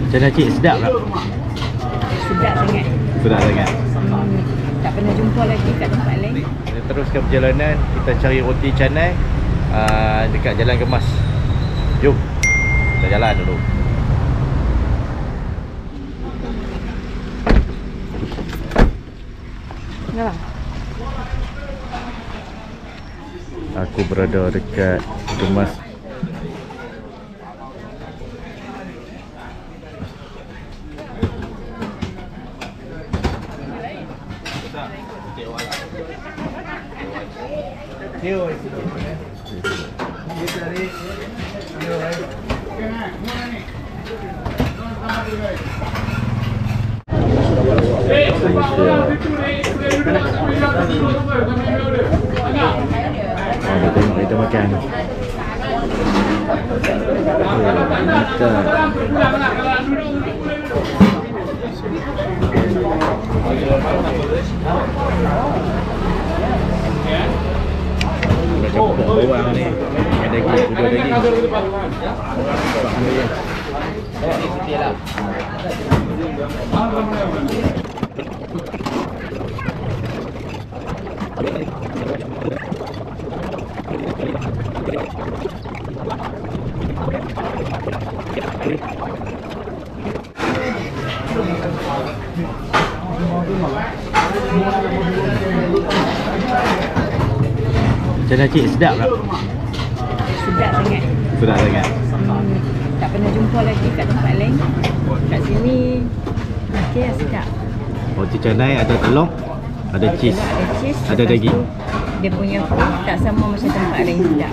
Macam mana cik? Sedap tak? Sedap sangat. Sedap sangat. Tak pernah jumpa lagi kat tempat lain. Kita teruskan perjalanan. Kita cari roti canai dekat Jalan Gemas. Jom kita jalan dulu. Kenapa? Aku berada dekat Gemas. Kita tengok kita makan. Kita campur bawang ni. Ada daging, sudah daging. Macam mana cik? Sedap tak? Sedap sangat. Sedap sangat. Tak pernah jumpa lagi kat tempat lain. Kat sini okey lah, sedap. Roti canai ada telur, ada cheese, cheese, ada lepas daging. tu dia punya kuah tak sama macam tempat lain, sedap.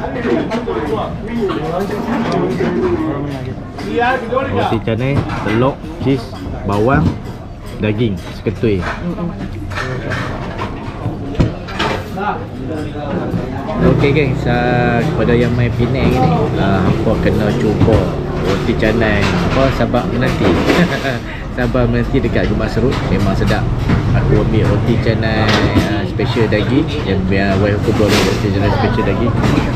Roti canai, telur, cheese, bawang, daging seketui. Okey guys, kepada yang main Penang ni, hampa kena cuba roti canai Sabak Menanti. Sabak Menanti dekat Gemas Road, memang sedap. Aku ambil roti canai special daging, yang biar wife aku bawa roti canai special daging,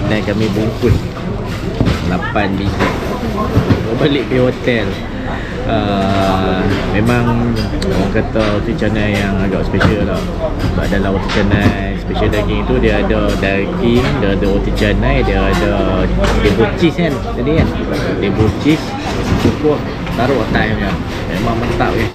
dan kami bungkus 8 biji. Balik pergi hotel. Memang orang kata roti canai yang agak special lah. Sebab dalam roti canai special daging tu dia ada daging, dia ada roti canai, dia ada debut cheese kan tadi kan. Debut cheese cukup taruh atasnya. Memang mantap ya.